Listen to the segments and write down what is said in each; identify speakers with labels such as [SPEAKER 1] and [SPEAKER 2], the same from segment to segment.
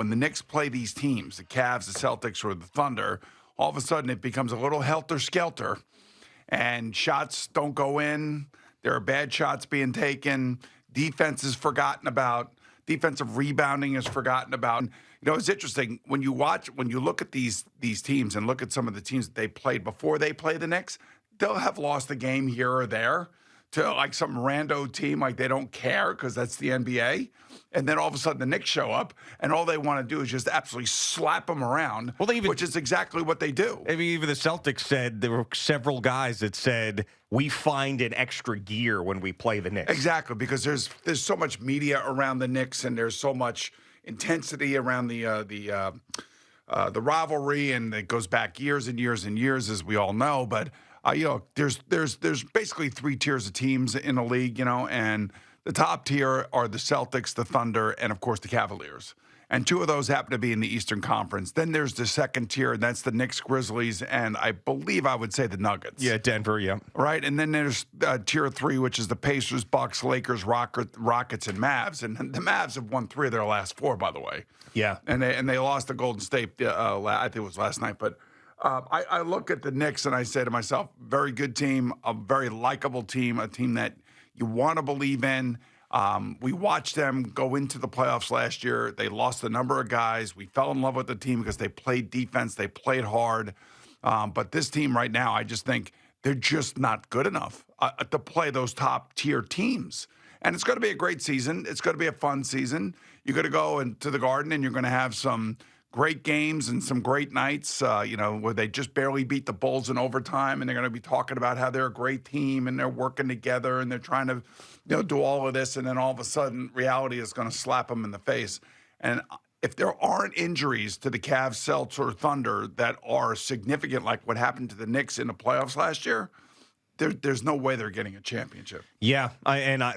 [SPEAKER 1] when the Knicks play these teams, the Cavs, the Celtics, or the Thunder, all of a sudden it becomes a little helter-skelter, and shots don't go in. There are bad shots being taken. Defense is forgotten about. Defensive rebounding is forgotten about. It's interesting when you look at these teams and look at some of the teams that they played before they play the Knicks, they'll have lost a game here or there to like some rando team, like they don't care because that's the NBA. And then all of a sudden the Knicks show up and all they want to do is just absolutely slap them around, which is exactly what they do.
[SPEAKER 2] I mean, even the Celtics said there were several guys that said we find an extra gear when we play the Knicks.
[SPEAKER 1] Exactly, because there's so much media around the Knicks and there's so much intensity around the rivalry, and it goes back years and years and years, as we all know. But there's basically three tiers of teams in the league, and the top tier are the Celtics, the Thunder, and of course the Cavaliers. And two of those happen to be in the Eastern Conference. Then there's the second tier, and that's the Knicks, Grizzlies, and I believe I would say the Nuggets.
[SPEAKER 2] Yeah, Denver, yeah.
[SPEAKER 1] Right, and then there's tier three, which is the Pacers, Bucks, Lakers, Rockets, and Mavs. And the Mavs have won 3 of their last 4, by the way.
[SPEAKER 2] Yeah.
[SPEAKER 1] And they lost to Golden State, I think it was last night. But I look at the Knicks and I say to myself, very good team, a very likable team, a team that you want to believe in. We watched them go into the playoffs last year. They lost a number of guys. We fell in love with the team because they played defense. They played hard. But this team right now, I just think they're just not good enough to play those top-tier teams. And it's going to be a great season. It's going to be a fun season. You're going to go into the Garden, and you're going to have some great games and some great nights, where they just barely beat the Bulls in overtime, and they're going to be talking about how they're a great team and they're working together and they're trying to, do all of this, and then all of a sudden reality is going to slap them in the face. And if there aren't injuries to the Cavs, Celtics, or Thunder that are significant, like what happened to the Knicks in the playoffs last year, there's no way they're getting a championship.
[SPEAKER 2] Yeah,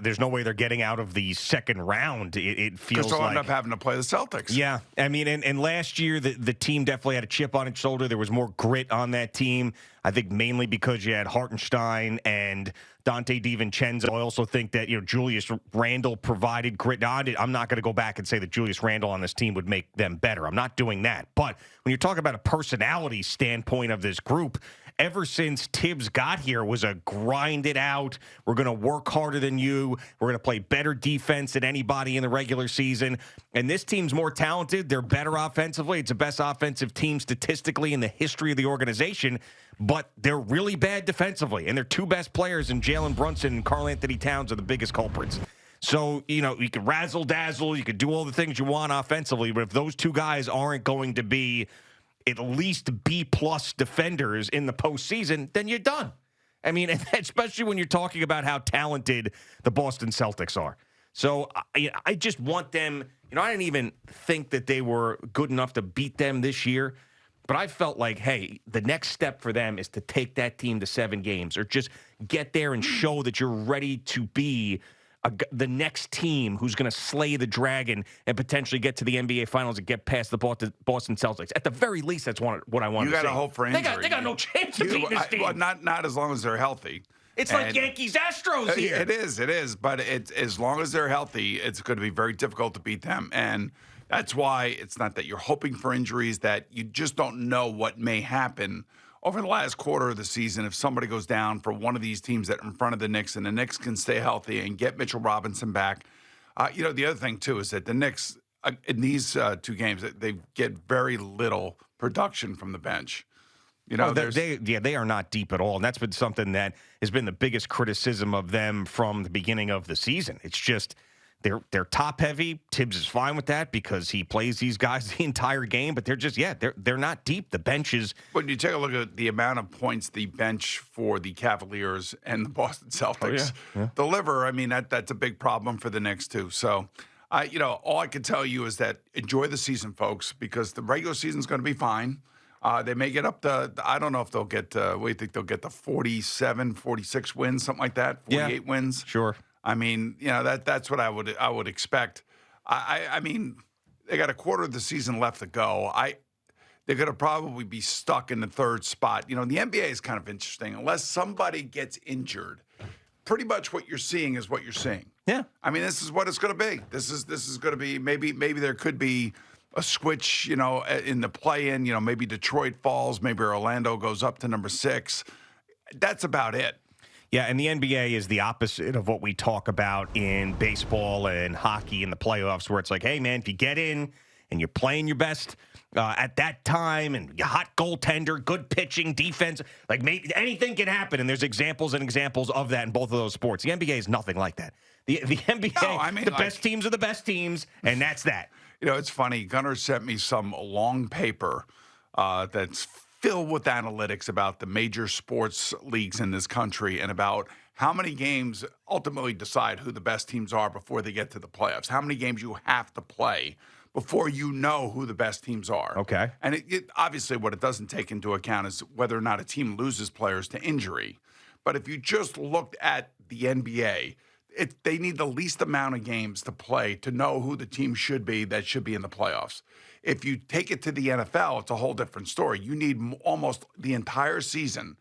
[SPEAKER 2] there's no way they're getting out of the second round. It feels like
[SPEAKER 1] they'll end up having to play the Celtics.
[SPEAKER 2] Yeah, I mean, and last year the team definitely had a chip on its shoulder. There was more grit on that team. I think mainly because you had Hartenstein and Dante DiVincenzo. I also think that Julius Randle provided grit. Now, I'm not going to go back and say that Julius Randle on this team would make them better. I'm not doing that. But when you're talking about a personality standpoint of this group, ever since Tibbs got here, was a grind it out. We're going to work harder than you. We're going to play better defense than anybody in the regular season. And this team's more talented. They're better offensively. It's the best offensive team statistically in the history of the organization. But they're really bad defensively. And their two best players in Jalen Brunson and Karl Anthony Towns are the biggest culprits. So, you could razzle-dazzle. You could do all the things you want offensively. But if those two guys aren't going to be at least B-plus defenders in the postseason, then you're done. I mean, especially when you're talking about how talented the Boston Celtics are. So I just want them, I didn't even think that they were good enough to beat them this year, but I felt like, hey, the next step for them is to take that team to 7 games or just get there and show that you're ready to be the next team who's going to slay the dragon and potentially get to the NBA Finals and get past the Boston Celtics. At the very least, that's what I want to see.
[SPEAKER 1] You got to hope for injury.
[SPEAKER 2] They got no chance of beating this team.
[SPEAKER 1] Well, not as long as they're healthy.
[SPEAKER 2] It's like Yankees-Astros here.
[SPEAKER 1] It is. But as long as they're healthy, it's going to be very difficult to beat them. And that's why it's not that you're hoping for injuries, that you just don't know what may happen over the last quarter of the season if somebody goes down for one of these teams that are in front of the Knicks and the Knicks can stay healthy and get Mitchell Robinson back. The other thing, too, is that the Knicks, in these 2 games, they get very little production from the bench.
[SPEAKER 2] They are not deep at all, and that's been something that has been the biggest criticism of them from the beginning of the season. It's just they're top heavy. Tibbs is fine with that because he plays these guys the entire game, but they're not deep. The bench is.
[SPEAKER 1] When you take a look at the amount of points the bench for the Cavaliers and the Boston Celtics deliver, I mean that's a big problem for the Knicks too. So. All I can tell you is that enjoy the season, folks, because the regular season is going to be fine. They may get up to, I don't know if they'll get, what do you think, they'll get to 47, 46 wins, something like that, 48 wins?
[SPEAKER 2] Sure.
[SPEAKER 1] I mean, that's what I would expect. I mean, they got a quarter of the season left to go. They're going to probably be stuck in the 3rd spot. The NBA is kind of interesting. Unless somebody gets injured, pretty much what you're seeing is what you're seeing.
[SPEAKER 2] Yeah.
[SPEAKER 1] I mean, this is what it's going to be. This is going to be maybe there could be a switch, in the play-in. Maybe Detroit falls, maybe Orlando goes up to number 6. That's about it.
[SPEAKER 2] Yeah, and the NBA is the opposite of what we talk about in baseball and hockey in the playoffs, where it's like, hey, man, if you get in and you're playing your best at that time and you hot goaltender, good pitching, defense, like maybe anything can happen. And there's examples and examples of that in both of those sports. The NBA is nothing like that. The NBA,
[SPEAKER 1] No, I mean,
[SPEAKER 2] the best teams are the best teams, and that's that.
[SPEAKER 1] It's funny. Gunnar sent me some long paper that's filled with analytics about the major sports leagues in this country and about how many games ultimately decide who the best teams are before they get to the playoffs. How many games you have to play before you know who the best teams are.
[SPEAKER 2] Okay.
[SPEAKER 1] And it obviously what it doesn't take into account is whether or not a team loses players to injury. But if you just looked at the NBA, they need the least amount of games to play to know who the team should be that should be in the playoffs. If you take it to the NFL, it's a whole different story. You need almost the entire season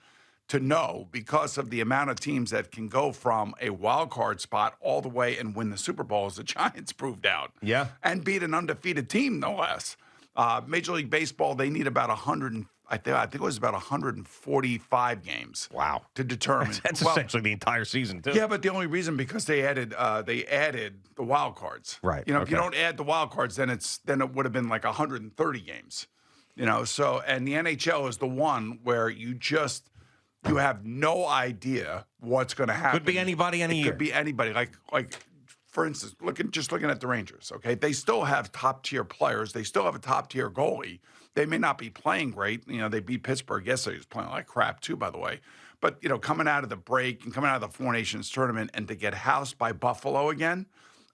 [SPEAKER 1] to know, because of the amount of teams that can go from a wild card spot all the way and win the Super Bowl, as the Giants proved out.
[SPEAKER 2] Yeah.
[SPEAKER 1] And beat an undefeated team, no less. Major League Baseball, they need about 100. I think it was about 145 games.
[SPEAKER 2] Wow.
[SPEAKER 1] To determine.
[SPEAKER 2] That's essentially the entire season, too.
[SPEAKER 1] Yeah, but the only reason because they added the wild cards.
[SPEAKER 2] Right.
[SPEAKER 1] If you don't add the wild cards, then it would have been like 130 games. So and the NHL is the one where you have no idea what's going to happen.
[SPEAKER 2] Could be anybody any year.
[SPEAKER 1] Could be anybody. Like for instance, looking at the Rangers, okay? They still have top-tier players. They still have a top-tier goalie. They may not be playing great. They beat Pittsburgh yesterday. He was playing like crap, too, by the way. But, coming out of the break and coming out of the Four Nations tournament and to get housed by Buffalo again,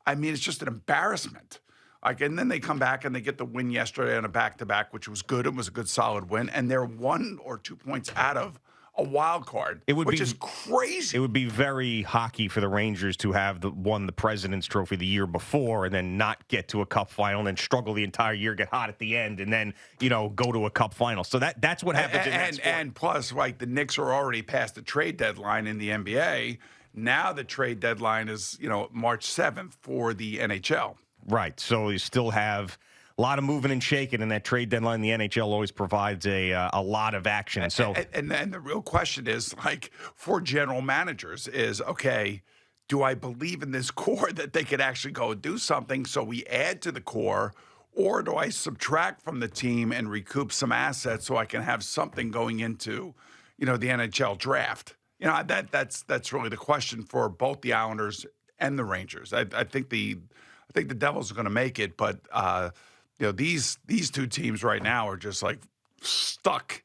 [SPEAKER 1] I mean, it's just an embarrassment. And then they come back and they get the win yesterday on a back-to-back, which was good. It was a good, solid win. And they're 1 or 2 points out of a wild card, which is crazy.
[SPEAKER 2] It would be very hockey for the Rangers to have won the President's Trophy the year before and then not get to a Cup final and then struggle the entire year, get hot at the end, and then go to a Cup final. So that's what happens in that sport.
[SPEAKER 1] And plus, the Knicks are already past the trade deadline in the NBA. Now the trade deadline is March 7th for the NHL.
[SPEAKER 2] Right. So you still have a lot of moving and shaking, and that trade deadline, the NHL always provides a lot of action. So,
[SPEAKER 1] and the real question is, for general managers, is okay, do I believe in this core that they could actually go and do something? So we add to the core, or do I subtract from the team and recoup some assets so I can have something going into, the NHL draft? That's really the question for both the Islanders and the Rangers. I think the Devils are going to make it, but. These two teams right now are just stuck,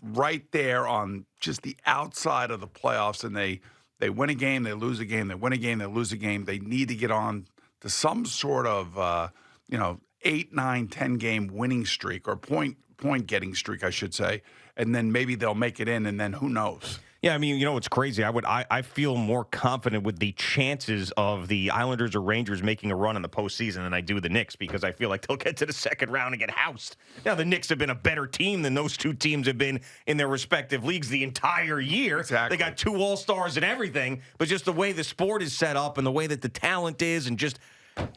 [SPEAKER 1] right there on just the outside of the playoffs, and they win a game, they lose a game, they win a game, they lose a game. They need to get on to some sort of 8, 9, 10 game winning streak or point getting streak, I should say, and then maybe they'll make it in, and then who knows.
[SPEAKER 2] Yeah, I mean, it's crazy. I feel more confident with the chances of the Islanders or Rangers making a run in the postseason than I do the Knicks, because I feel like they'll get to the second round and get housed. Now, the Knicks have been a better team than those two teams have been in their respective leagues the entire year.
[SPEAKER 1] Exactly.
[SPEAKER 2] They got 2 All-Stars and everything, but just the way the sport is set up and the way that the talent is, and just,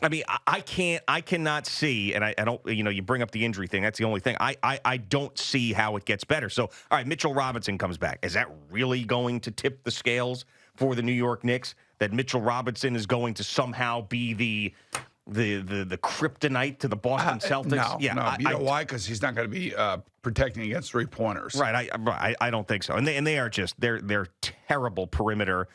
[SPEAKER 2] I mean, I cannot see, and I don't, you bring up the injury thing. That's the only thing. I don't see how it gets better. So, all right, Mitchell Robinson comes back. Is that really going to tip the scales for the New York Knicks? That Mitchell Robinson is going to somehow be the kryptonite to the Boston Celtics?
[SPEAKER 1] No. You know why? Because he's not going to be protecting against 3-pointers.
[SPEAKER 2] Right. I don't think so. And they are just they're terrible perimeter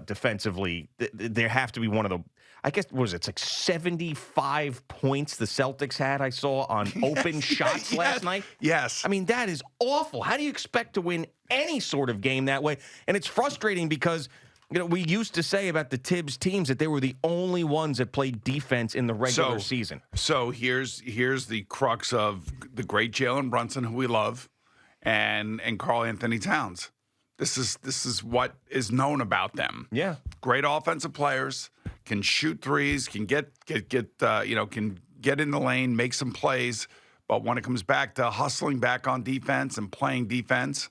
[SPEAKER 2] defensively. They have to be one of the. I guess, what was it? It's like 75 points the Celtics had, I saw, on open shots last night.
[SPEAKER 1] Yes.
[SPEAKER 2] I mean, that is awful. How do you expect to win any sort of game that way? And it's frustrating because, we used to say about the Tibbs teams that they were the only ones that played defense in the regular season.
[SPEAKER 1] So here's the crux of the great Jalen Brunson, who we love, and Karl Anthony Towns. This is what is known about them.
[SPEAKER 2] Yeah.
[SPEAKER 1] Great offensive players, can shoot threes, can can get in the lane, make some plays, but when it comes back to hustling back on defense and playing defense,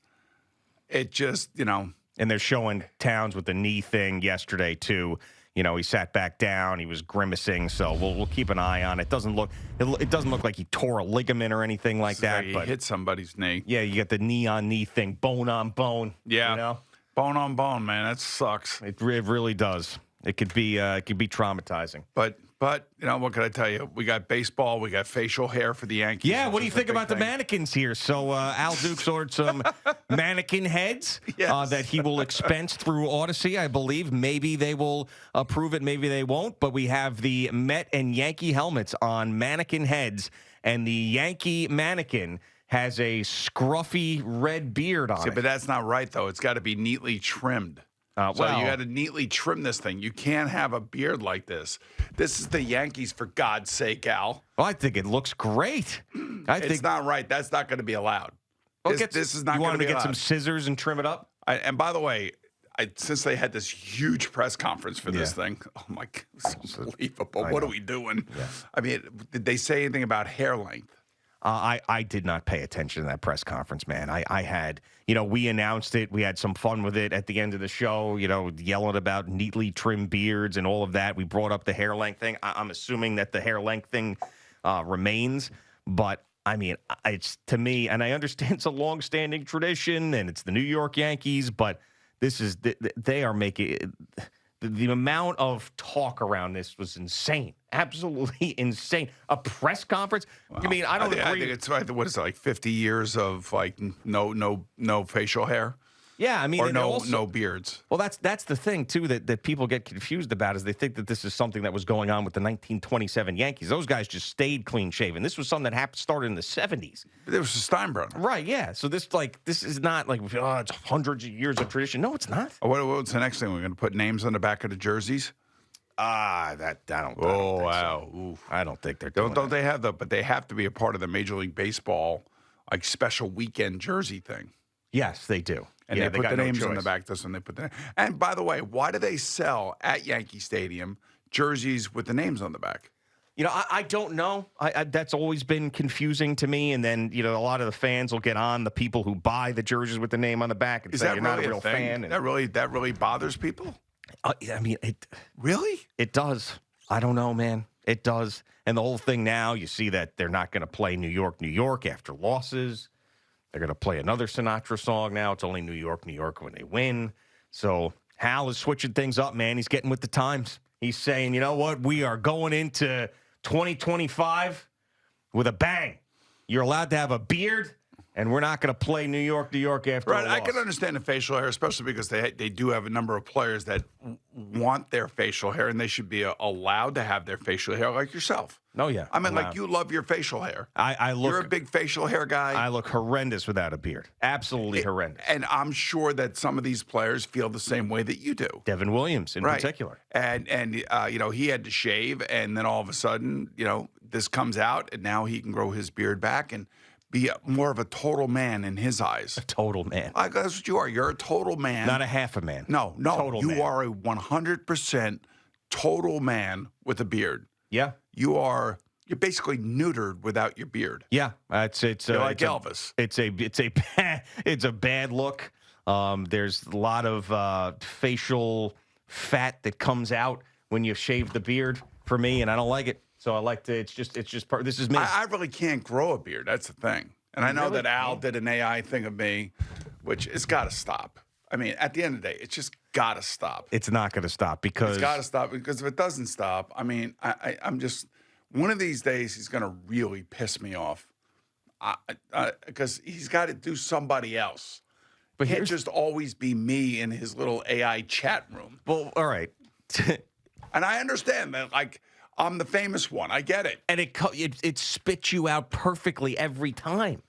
[SPEAKER 1] it just,
[SPEAKER 2] And they're showing Towns with the knee thing yesterday too. he sat back down. He was grimacing, so we'll keep an eye on it. It doesn't look like he tore a ligament or anything like that.
[SPEAKER 1] He
[SPEAKER 2] but
[SPEAKER 1] hit somebody's knee.
[SPEAKER 2] yeah, you got the knee-on-knee thing, bone on bone.
[SPEAKER 1] Yeah, bone on bone, man. That sucks.
[SPEAKER 2] It really does. It could be traumatizing.
[SPEAKER 1] But what can I tell you? We got baseball. We got facial hair for the Yankees.
[SPEAKER 2] Yeah, what do you think about the mannequins here? So Al Dukes ordered some mannequin heads that he will expense through Odyssey, I believe. Maybe they will approve it, maybe they won't. But we have the Met and Yankee helmets on mannequin heads, and the Yankee mannequin has a scruffy red beard on it.
[SPEAKER 1] But that's not right, though. It's got to be neatly trimmed. So you got to neatly trim this thing. You can't have a beard like this. This is the Yankees, for God's sake, Al.
[SPEAKER 2] Well, I think it looks great.
[SPEAKER 1] It's not right. That's not going to be allowed. This is not going to be allowed. You want
[SPEAKER 2] to get some scissors and trim it up?
[SPEAKER 1] And by the way, since they had this huge press conference for this thing, oh my God, it's unbelievable. What are we doing? Yeah. I mean, did they say anything about hair length?
[SPEAKER 2] I did not pay attention to that press conference, man. I had, we announced it. We had some fun with it at the end of the show, yelling about neatly trimmed beards and all of that. We brought up the hair length thing. I'm assuming that the hair length thing remains. But, I mean, it's to me, and I understand it's a long-standing tradition and it's the New York Yankees, but they are making the amount of talk around this was insane. Absolutely insane. A press conference? Wow. I mean, I don't agree.
[SPEAKER 1] I think it's, what is it, like 50 years of like no facial hair?
[SPEAKER 2] Yeah, I mean,
[SPEAKER 1] or no beards.
[SPEAKER 2] Well, that's the thing too that people get confused about is they think that this is something that was going on with the 1927 Yankees. Those guys just stayed clean shaven. This was something that started in the 70s.
[SPEAKER 1] There was a Steinbrenner,
[SPEAKER 2] right? Yeah. So this is not like it's hundreds of years of tradition. No, it's not.
[SPEAKER 1] What's the next thing? We're going to put names on the back of the jerseys.
[SPEAKER 2] I don't.
[SPEAKER 1] Oh wow!
[SPEAKER 2] So. I don't think they're doing.
[SPEAKER 1] Don't they have but they have to be a part of the Major League Baseball like special weekend jersey thing.
[SPEAKER 2] Yes, they do.
[SPEAKER 1] And they put the names on the back. That's when they put the. And by the way, why do they sell at Yankee Stadium jerseys with the names on the back?
[SPEAKER 2] I don't know. That's always been confusing to me. And then, a lot of the fans will get on the people who buy the jerseys with the name on the back and say you're not a real fan.
[SPEAKER 1] That really bothers people?
[SPEAKER 2] I mean,
[SPEAKER 1] really?
[SPEAKER 2] It does. I don't know, man. It does. And the whole thing now, you see that they're not going to play New York, New York after losses. They're going to play another Sinatra song now. It's only New York, New York when they win. So Hal is switching things up, man. He's getting with the times. He's saying, you know what? We are going into 2025 with a bang. You're allowed to have a beard, and we're not going to play New York, New York after a loss.
[SPEAKER 1] I can understand the facial hair, especially because they do have a number of players that want their facial hair, and they should be allowed to have their facial hair like yourself.
[SPEAKER 2] Oh, yeah.
[SPEAKER 1] I mean, like, you love your facial hair. You're a big facial hair guy.
[SPEAKER 2] I look horrendous without a beard. Absolutely horrendous.
[SPEAKER 1] And I'm sure that some of these players feel the same way that you do.
[SPEAKER 2] Devin Williams in particular.
[SPEAKER 1] And he had to shave, and then all of a sudden, this comes out, and now he can grow his beard back and be more of a total man in his eyes.
[SPEAKER 2] A total man.
[SPEAKER 1] That's what you are. You're a total man.
[SPEAKER 2] Not a half a man.
[SPEAKER 1] No.
[SPEAKER 2] Total man.
[SPEAKER 1] You are a 100% total man with a beard.
[SPEAKER 2] Yeah.
[SPEAKER 1] You're basically neutered without your beard.
[SPEAKER 2] Yeah.
[SPEAKER 1] You're like Elvis.
[SPEAKER 2] It's a bad look. There's a lot of facial fat that comes out when you shave the beard for me, and I don't like it. So I like to. This is me.
[SPEAKER 1] I really can't grow a beard. That's the thing. And I know that Al did an AI thing of me, which it's got to stop. I mean, at the end of the day, it's just got to stop.
[SPEAKER 2] It's not going to stop because
[SPEAKER 1] it's got to stop because if it doesn't stop, I mean, I'm just one of these days he's going to really piss me off because he's got to do somebody else. But he can't just always be me in his little AI chat room.
[SPEAKER 2] Well, all right.
[SPEAKER 1] And I understand that, like, I'm the famous one. I get it.
[SPEAKER 2] And it spits you out perfectly every time.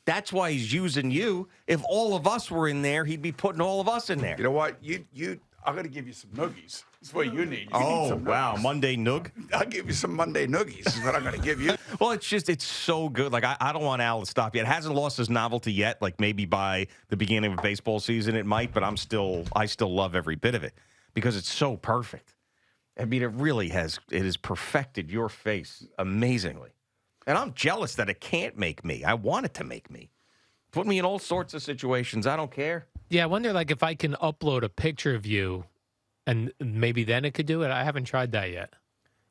[SPEAKER 2] That's why he's using you. If all of us were in there, he'd be putting all of us in there.
[SPEAKER 1] You know what? I'm going to give you some noogies. That's what you need.
[SPEAKER 2] Wow. Monday noog?
[SPEAKER 1] I'll give you some Monday noogies is what I'm going to give you.
[SPEAKER 2] Well, it's so good. Like, I don't want Al to stop yet. It hasn't lost his novelty yet. Like, maybe by the beginning of a baseball season it might, but I still love every bit of it because it's so perfect. I mean, it has perfected your face amazingly. And I'm jealous that it can't make me. I want it to make me. Put me in all sorts of situations. I don't care.
[SPEAKER 3] Yeah, I wonder, like, if I can upload a picture of you And maybe then it could do it. I haven't tried that yet.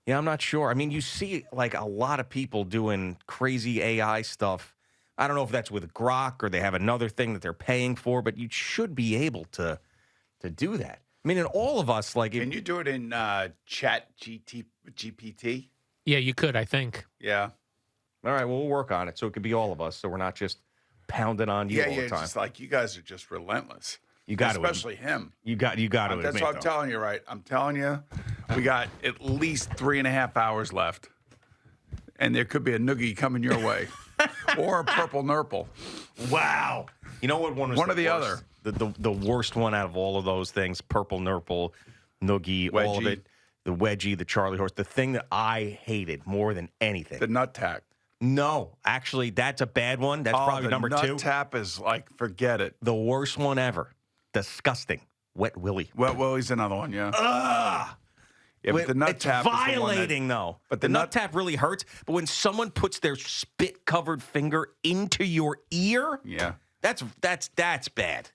[SPEAKER 2] Yeah, I'm not sure. I mean, you see like a lot of people doing crazy AI stuff. I don't know if that's with Grok or they have another thing that they're paying for, but you should be able to do that. I mean, and all of us, like,
[SPEAKER 1] Can you do it in GPT?
[SPEAKER 3] Yeah, you could, I think.
[SPEAKER 1] Yeah.
[SPEAKER 2] all right, well, we'll work on it so it could be all of us, so we're not just pounding on you all the
[SPEAKER 1] It's
[SPEAKER 2] time.
[SPEAKER 1] just like you guys are just relentless.
[SPEAKER 2] You got to,
[SPEAKER 1] especially him.
[SPEAKER 2] You got to
[SPEAKER 1] That's
[SPEAKER 2] admit,
[SPEAKER 1] what I'm
[SPEAKER 2] though.
[SPEAKER 1] telling you, right? I'm telling you, we got at least 3.5 hours left, and there could be a noogie coming your way, or a purple nurple.
[SPEAKER 2] Wow. You know what one was
[SPEAKER 1] One or the
[SPEAKER 2] worst? The worst one out of all of those things, purple nurple, noogie, all of
[SPEAKER 1] Wedgie.
[SPEAKER 2] it, the wedgie, the Charlie horse, the thing that I hated more than anything.
[SPEAKER 1] The nut tack.
[SPEAKER 2] No, actually, that's a bad one. That's probably
[SPEAKER 1] the
[SPEAKER 2] number
[SPEAKER 1] nut
[SPEAKER 2] 2.
[SPEAKER 1] tap is like, forget it.
[SPEAKER 2] The worst one ever. Disgusting. Wet willy.
[SPEAKER 1] Wet Willie's another one, yeah.
[SPEAKER 2] Ugh.
[SPEAKER 1] Yeah, but the nut
[SPEAKER 2] It's
[SPEAKER 1] tap is the one that-
[SPEAKER 2] violating, though.
[SPEAKER 1] But
[SPEAKER 2] the
[SPEAKER 1] the
[SPEAKER 2] nut
[SPEAKER 1] nut-
[SPEAKER 2] tap really hurts. But when someone puts their spit-covered finger into your ear,
[SPEAKER 1] Yeah.
[SPEAKER 2] that's bad.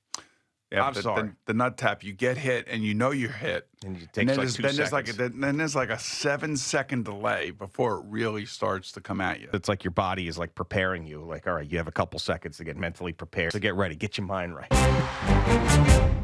[SPEAKER 1] Yeah,
[SPEAKER 2] I'm
[SPEAKER 1] but
[SPEAKER 2] sorry.
[SPEAKER 1] The nut tap, you get hit and you know you're hit.
[SPEAKER 2] And it
[SPEAKER 1] And
[SPEAKER 2] takes
[SPEAKER 1] then
[SPEAKER 2] like
[SPEAKER 1] there's,
[SPEAKER 2] 2
[SPEAKER 1] then there's like
[SPEAKER 2] seconds.
[SPEAKER 1] then there's like a 7-second delay before it really starts to come at you.
[SPEAKER 2] It's like your body is like preparing you. Like, all right, you have a couple seconds to get mentally prepared. So get ready. Get your mind right.